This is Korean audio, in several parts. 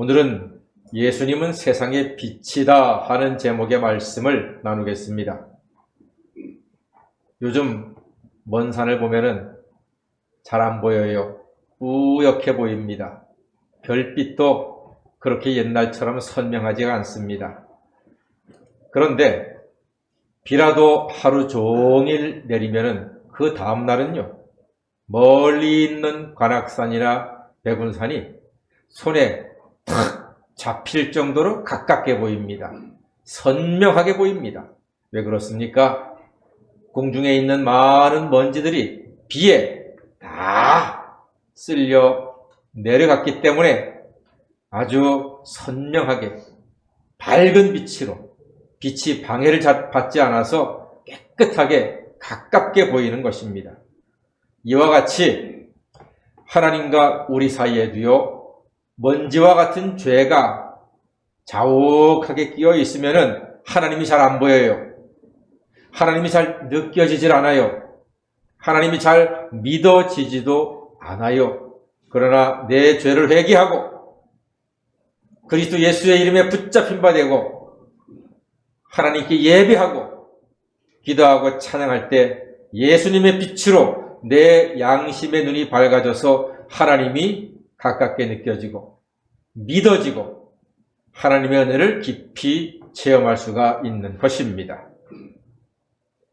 오늘은 예수님은 세상의 빛이다 하는 제목의 말씀을 나누겠습니다. 요즘 먼 산을 보면은 잘 안 보여요. 뿌옇게 보입니다. 별빛도 그렇게 옛날처럼 선명하지가 않습니다. 그런데 비라도 하루 종일 내리면은 그 다음 날은요, 멀리 있는 관악산이나 백운산이 손에 탁 잡힐 정도로 가깝게 보입니다. 선명하게 보입니다. 왜 그렇습니까? 공중에 있는 많은 먼지들이 비에 다 쓸려 내려갔기 때문에 아주 선명하게 밝은 빛으로 빛이 방해를 받지 않아서 깨끗하게 가깝게 보이는 것입니다. 이와 같이 하나님과 우리 사이에도요, 먼지와 같은 죄가 자욱하게 끼어 있으면은 하나님이 잘 안 보여요. 하나님이 잘 느껴지질 않아요. 하나님이 잘 믿어지지도 않아요. 그러나 내 죄를 회개하고 그리스도 예수의 이름에 붙잡힌 바 되고 하나님께 예배하고 기도하고 찬양할 때 예수님의 빛으로 내 양심의 눈이 밝아져서 하나님이 가깝게 느껴지고 믿어지고 하나님의 은혜를 깊이 체험할 수가 있는 것입니다.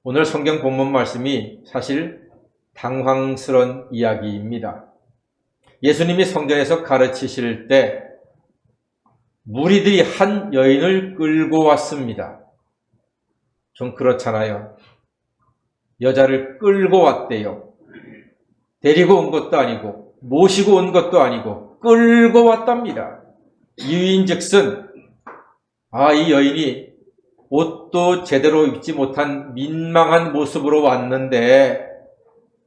오늘 성경 본문 말씀이 사실 당황스러운 이야기입니다. 예수님이 성전에서 가르치실 때 무리들이 한 여인을 끌고 왔습니다. 좀 그렇잖아요. 여자를 끌고 왔대요. 데리고 온 것도 아니고 모시고 온 것도 아니고 끌고 왔답니다. 이유인즉슨 이 여인이 옷도 제대로 입지 못한 민망한 모습으로 왔는데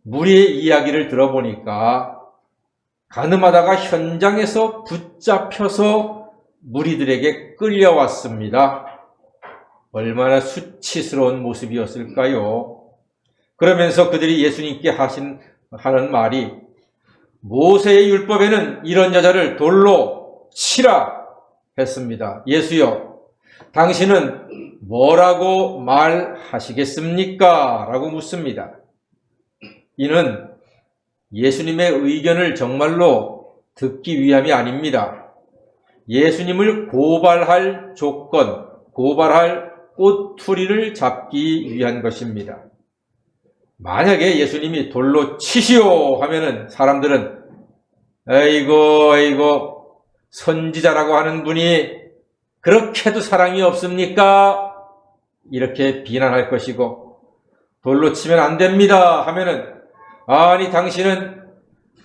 무리의 이야기를 들어보니까 가늠하다가 현장에서 붙잡혀서 무리들에게 끌려왔습니다. 얼마나 수치스러운 모습이었을까요? 그러면서 그들이 예수님께 하는 말이 모세의 율법에는 이런 여자를 돌로 치라 했습니다. 예수여, 당신은 뭐라고 말하시겠습니까? 라고 묻습니다. 이는 예수님의 의견을 정말로 듣기 위함이 아닙니다. 예수님을 고발할 조건, 고발할 꼬투리를 잡기 위한 것입니다. 만약에 예수님이 돌로 치시오 하면은 사람들은 에이고 선지자라고 하는 분이 그렇게도 사랑이 없습니까? 이렇게 비난할 것이고, 돌로 치면 안 됩니다 하면은 아니 당신은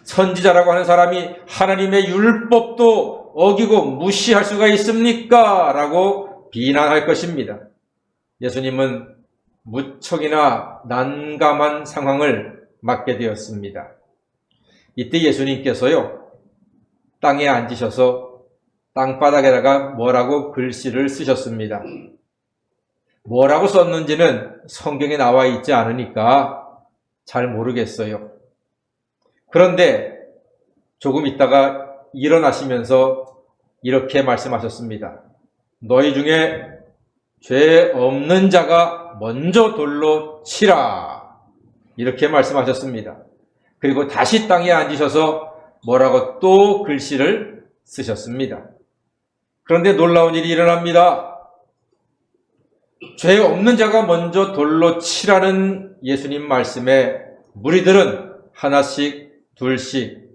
선지자라고 하는 사람이 하나님의 율법도 어기고 무시할 수가 있습니까? 라고 비난할 것입니다. 예수님은 무척이나 난감한 상황을 맞게 되었습니다. 이때 예수님께서요, 땅에 앉으셔서 땅바닥에다가 뭐라고 글씨를 쓰셨습니다. 뭐라고 썼는지는 성경에 나와 있지 않으니까 잘 모르겠어요. 그런데 조금 있다가 일어나시면서 이렇게 말씀하셨습니다. 너희 중에 죄 없는 자가 먼저 돌로 치라. 이렇게 말씀하셨습니다. 그리고 다시 땅에 앉으셔서 뭐라고 또 글씨를 쓰셨습니다. 그런데 놀라운 일이 일어납니다. 죄 없는 자가 먼저 돌로 치라는 예수님 말씀에 무리들은 하나씩 둘씩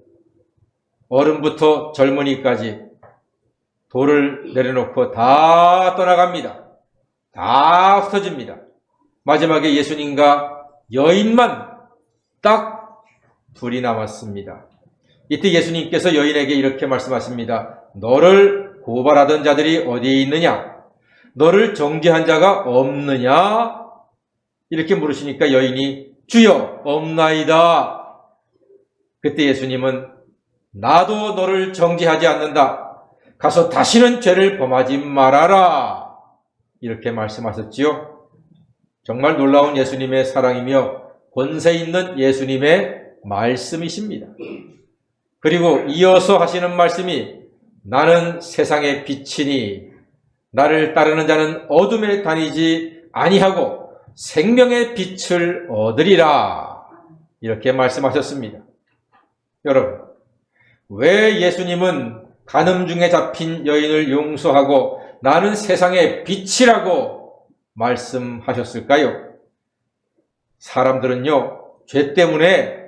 어른부터 젊은이까지 돌을 내려놓고 다 떠나갑니다. 다 흩어집니다. 마지막에 예수님과 여인만 딱 둘이 남았습니다. 이때 예수님께서 여인에게 이렇게 말씀하십니다. 너를 고발하던 자들이 어디에 있느냐? 너를 정죄한 자가 없느냐? 이렇게 물으시니까 여인이 주여 없나이다. 그때 예수님은 나도 너를 정죄하지 않는다. 가서 다시는 죄를 범하지 말아라. 이렇게 말씀하셨지요. 정말 놀라운 예수님의 사랑이며 권세 있는 예수님의 말씀이십니다. 그리고 이어서 하시는 말씀이 나는 세상의 빛이니 나를 따르는 자는 어둠에 다니지 아니하고 생명의 빛을 얻으리라. 이렇게 말씀하셨습니다. 여러분, 왜 예수님은 간음 중에 잡힌 여인을 용서하고 나는 세상의 빛이라고 말씀하셨을까요? 사람들은요, 죄 때문에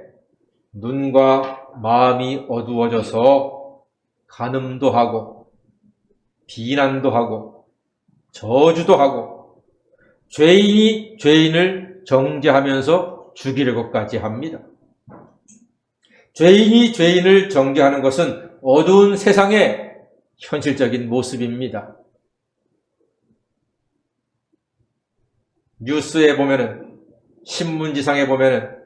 눈과 마음이 어두워져서 간음도 하고 비난도 하고 저주도 하고 죄인이 죄인을 정죄하면서 죽이려고까지 합니다. 죄인이 죄인을 정죄하는 것은 어두운 세상의 현실적인 모습입니다. 뉴스에 보면은, 신문지상에 보면은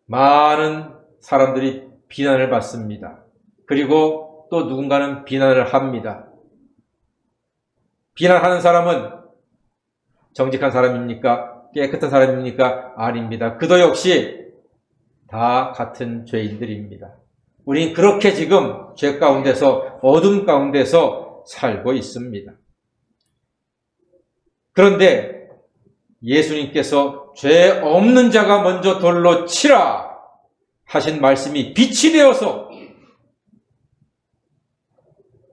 많은 사람들이 비난을 받습니다. 그리고 또 누군가는 비난을 합니다. 비난하는 사람은 정직한 사람입니까? 깨끗한 사람입니까? 아닙니다. 그도 역시 다 같은 죄인들입니다. 우린 그렇게 지금 죄 가운데서, 어둠 가운데서 살고 있습니다. 그런데 예수님께서 죄 없는 자가 먼저 돌로 치라 하신 말씀이 빛이 되어서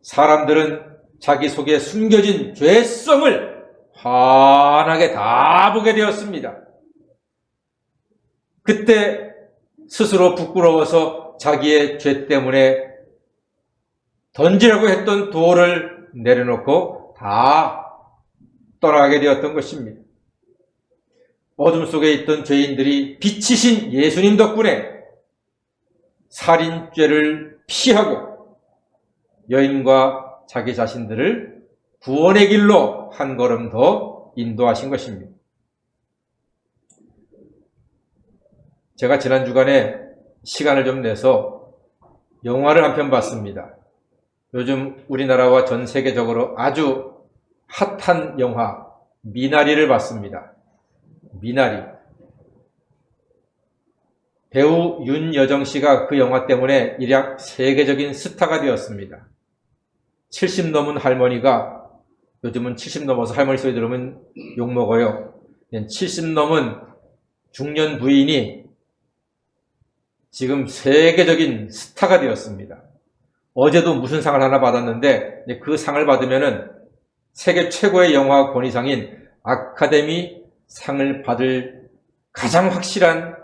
사람들은 자기 속에 숨겨진 죄성을 환하게 다 보게 되었습니다. 그때 스스로 부끄러워서 자기의 죄 때문에 던지려고 했던 돌을 내려놓고 다 떠나게 되었던 것입니다. 어둠 속에 있던 죄인들이 빛이신 예수님 덕분에 살인죄를 피하고 여인과 자기 자신들을 구원의 길로 한 걸음 더 인도하신 것입니다. 제가 지난 주간에 시간을 좀 내서 영화를 한 편 봤습니다. 요즘 우리나라와 전 세계적으로 아주 핫한 영화 미나리를 봤습니다. 미나리. 배우 윤여정 씨가 그 영화 때문에 일약 세계적인 스타가 되었습니다. 70 넘은 할머니가, 요즘은 70 넘어서 할머니 소리 들으면 욕먹어요. 70 넘은 중년 부인이 지금 세계적인 스타가 되었습니다. 어제도 무슨 상을 하나 받았는데 그 상을 받으면은 세계 최고의 영화 권위상인 아카데미 상을 받을 가장 확실한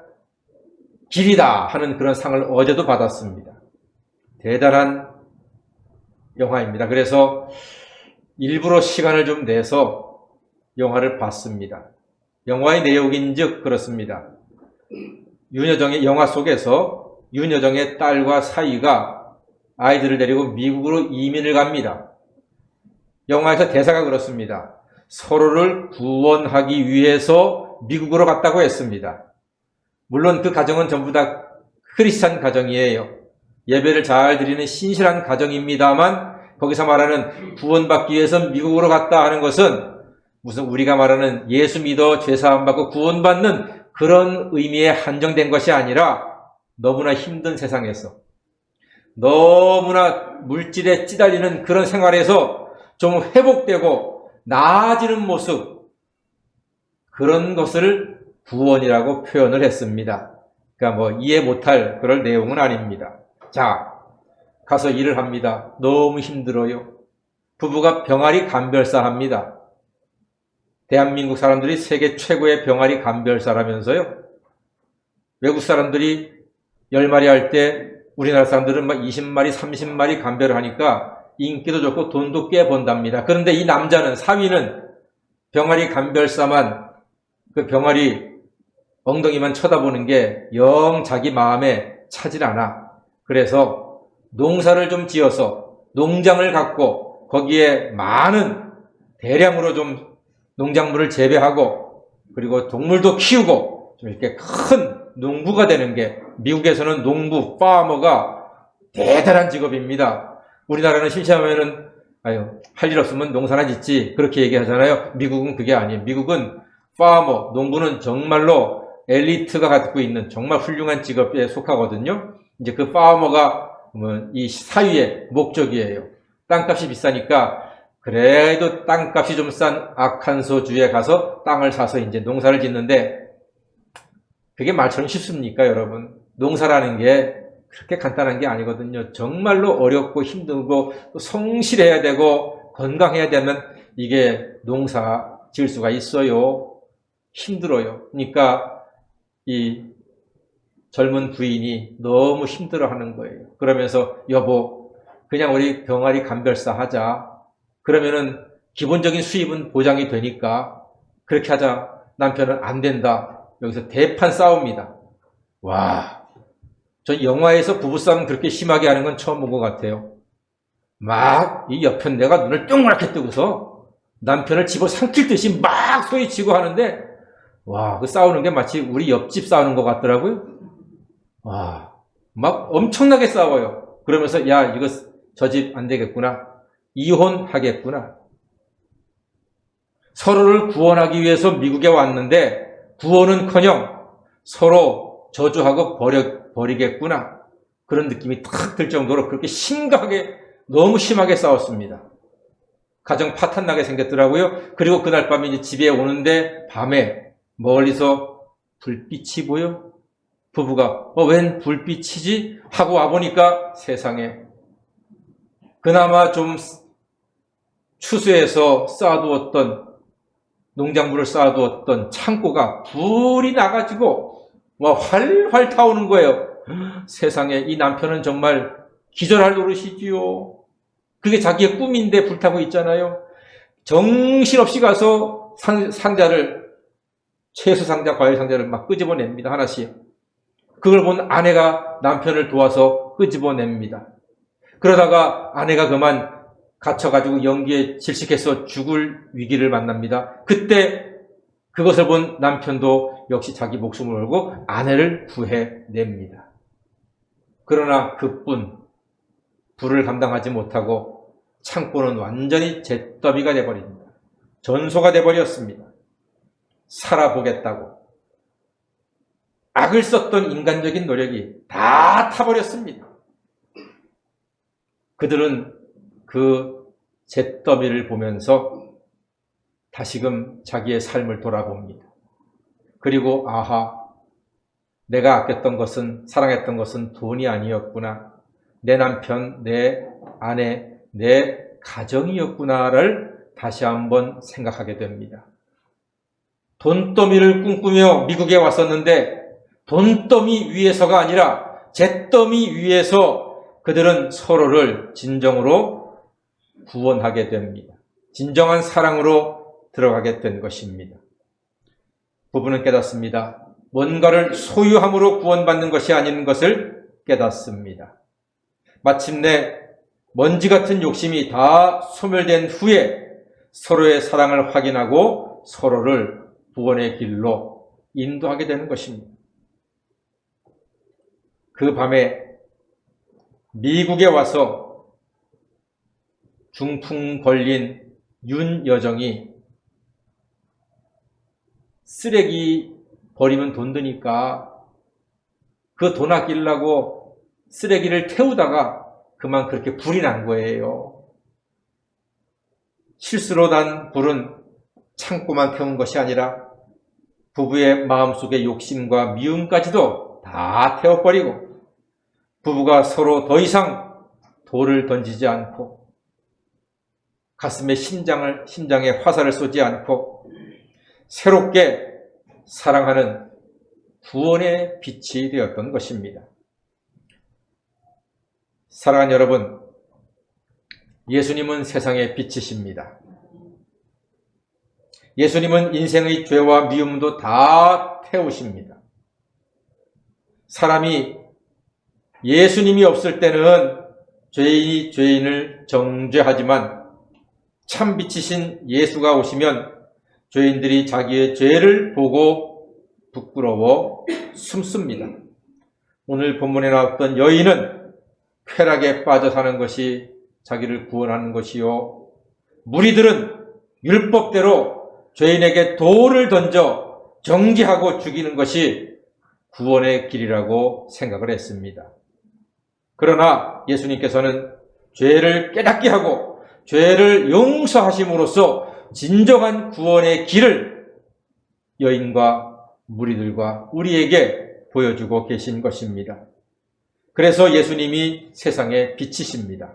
길이다 하는 그런 상을 어제도 받았습니다. 대단한 영화입니다. 그래서 일부러 시간을 좀 내서 영화를 봤습니다. 영화의 내용인즉 그렇습니다. 윤여정의 영화 속에서 윤여정의 딸과 사위가 아이들을 데리고 미국으로 이민을 갑니다. 영화에서 대사가 그렇습니다. 서로를 구원하기 위해서 미국으로 갔다고 했습니다. 물론 그 가정은 전부 다 크리스찬 가정이에요. 예배를 잘 드리는 신실한 가정입니다만 거기서 말하는 구원받기 위해서 미국으로 갔다 하는 것은 무슨 우리가 말하는 예수 믿어 죄사함 받고 구원받는 그런 의미에 한정된 것이 아니라 너무나 힘든 세상에서 너무나 물질에 찌달리는 그런 생활에서 좀 회복되고 나아지는 모습, 그런 것을 구원이라고 표현을 했습니다. 그러니까 뭐 이해 못할 그럴 내용은 아닙니다. 자, 가서 일을 합니다. 너무 힘들어요. 부부가 병아리 감별사합니다. 대한민국 사람들이 세계 최고의 병아리 감별사라면서요. 외국 사람들이 10마리 할 때 우리나라 사람들은 막 20마리, 30마리 감별을 하니까 인기도 좋고 돈도 꽤 번답니다. 그런데 이 남자는, 사위는 병아리 감별사만, 그 병아리 엉덩이만 쳐다보는 게 영 자기 마음에 차질 않아. 그래서 농사를 좀 지어서 농장을 갖고 거기에 많은 대량으로 좀 농작물을 재배하고 그리고 동물도 키우고 좀 이렇게 큰 농부가 되는 게, 미국에서는 농부, 파머가 대단한 직업입니다. 우리나라는 심심하면은 할 일 없으면 농사나 짓지 그렇게 얘기하잖아요. 미국은 그게 아니에요. 미국은 파머, 농부는 정말로 엘리트가 갖고 있는 정말 훌륭한 직업에 속하거든요. 이제 그 파머가 이 사유의 목적이에요. 땅값이 비싸니까 그래도 땅값이 좀 싼 아칸소주에 가서 땅을 사서 이제 농사를 짓는데 그게 말처럼 쉽습니까, 여러분? 농사라는 게 그렇게 간단한 게 아니거든요. 정말로 어렵고 힘들고 또 성실해야 되고 건강해야 되면 이게 농사 지을 수가 있어요. 힘들어요. 그러니까 이 젊은 부인이 너무 힘들어하는 거예요. 그러면서 여보, 그냥 우리 병아리 감별사 하자. 그러면은 기본적인 수입은 보장이 되니까 그렇게 하자. 남편은 안 된다. 여기서 대판 싸웁니다. 와, 저 영화에서 부부싸움 그렇게 심하게 하는 건 처음 본 것 같아요. 막 이 여편네가 눈을 동그랗게 뜨고서 남편을 집어삼킬 듯이 막 소리치고 하는데 와, 그 싸우는 게 마치 우리 옆집 싸우는 것 같더라고요. 와, 막 엄청나게 싸워요. 그러면서 야, 이거 저 집 안 되겠구나. 이혼하겠구나. 서로를 구원하기 위해서 미국에 왔는데 구원은커녕 서로 저주하고 버리겠구나. 그런 느낌이 탁 들 정도로 그렇게 심각하게 너무 심하게 싸웠습니다. 가정 파탄나게 생겼더라고요. 그리고 그날 밤에 이제 집에 오는데 밤에 멀리서 불빛이 보여. 부부가 웬 불빛이지? 하고 와보니까 세상에 그나마 좀 추수해서 쌓아두었던 농작물을 쌓아두었던 창고가 불이 나가지고 활활 타오는 거예요. 세상에 이 남편은 정말 기절할 노릇이지요. 그게 자기의 꿈인데 불타고 있잖아요. 정신없이 가서 상자를 채소 상자, 과일 상자를 막 끄집어냅니다. 하나씩. 그걸 본 아내가 남편을 도와서 끄집어냅니다. 그러다가 아내가 그만 갇혀가지고 연기에 질식해서 죽을 위기를 만납니다. 그때 그것을 본 남편도 역시 자기 목숨을 걸고 아내를 구해냅니다. 그러나 그뿐 불을 감당하지 못하고 창고는 완전히 잿더미가 돼버립니다. 전소가 돼버렸습니다. 살아보겠다고 악을 썼던 인간적인 노력이 다 타버렸습니다. 그들은 그 잿더미를 보면서 다시금 자기의 삶을 돌아봅니다. 그리고 아하, 내가 아꼈던 것은, 사랑했던 것은 돈이 아니었구나. 내 남편, 내 아내, 내 가정이었구나를 다시 한번 생각하게 됩니다. 돈더미를 꿈꾸며 미국에 왔었는데 돈더미 위에서가 아니라 잿더미 위에서 그들은 서로를 진정으로 구원하게 됩니다. 진정한 사랑으로 들어가게 된 것입니다. 부부는 깨닫습니다. 뭔가를 소유함으로 구원받는 것이 아닌 것을 깨닫습니다. 마침내 먼지 같은 욕심이 다 소멸된 후에 서로의 사랑을 확인하고 서로를 구원의 길로 인도하게 되는 것입니다. 그 밤에 미국에 와서 중풍 걸린 윤 여정이 쓰레기 버리면 돈 드니까 그 돈 아끼려고 쓰레기를 태우다가 그만 그렇게 불이 난 거예요. 실수로 난 불은 창고만 태운 것이 아니라 부부의 마음속의 욕심과 미움까지도 다 태워버리고 부부가 서로 더 이상 돌을 던지지 않고 가슴에 심장에 화살을 쏘지 않고 새롭게 사랑하는 구원의 빛이 되었던 것입니다. 사랑하는 여러분, 예수님은 세상의 빛이십니다. 예수님은 인생의 죄와 미움도 다 태우십니다. 사람이 예수님이 없을 때는 죄인이 죄인을 정죄하지만 참 빛이신 예수가 오시면 죄인들이 자기의 죄를 보고 부끄러워 숨습니다. 오늘 본문에 나왔던 여인은 쾌락에 빠져 사는 것이 자기를 구원하는 것이요, 무리들은 율법대로 죄인에게 돌을 던져 정죄하고 죽이는 것이 구원의 길이라고 생각을 했습니다. 그러나 예수님께서는 죄를 깨닫게 하고 죄를 용서하심으로써 진정한 구원의 길을 여인과 무리들과 우리에게 보여주고 계신 것입니다. 그래서 예수님이 세상의 빛이십니다.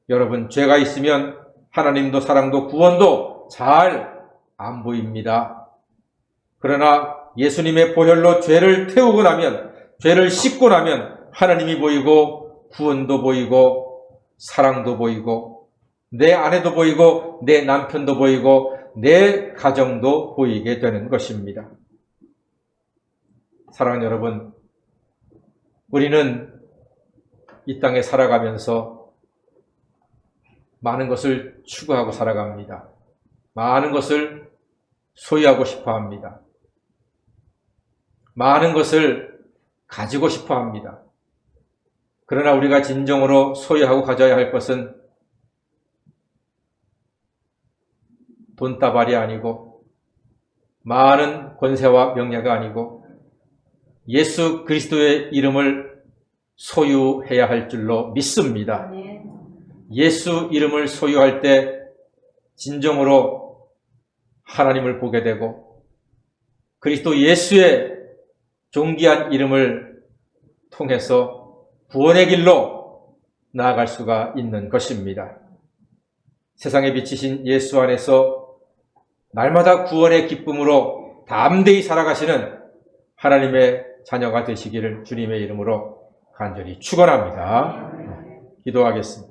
여러분, 죄가 있으면 하나님도 사랑도 구원도 잘 안 보입니다. 그러나 예수님의 보혈로 죄를 태우고 나면, 죄를 씻고 나면 하나님이 보이고 구원도 보이고 사랑도 보이고 내 아내도 보이고 내 남편도 보이고 내 가정도 보이게 되는 것입니다. 사랑하는 여러분, 우리는 이 땅에 살아가면서 많은 것을 추구하고 살아갑니다. 많은 것을 소유하고 싶어 합니다. 많은 것을 가지고 싶어 합니다. 그러나 우리가 진정으로 소유하고 가져야 할 것은 돈다발이 아니고 많은 권세와 명예가 아니고 예수 그리스도의 이름을 소유해야 할 줄로 믿습니다. 예수 이름을 소유할 때 진정으로 하나님을 보게 되고 그리스도 예수의 존귀한 이름을 통해서 구원의 길로 나아갈 수가 있는 것입니다. 세상에 비치신 예수 안에서 날마다 구원의 기쁨으로 담대히 살아가시는 하나님의 자녀가 되시기를 주님의 이름으로 간절히 축원합니다. 기도하겠습니다.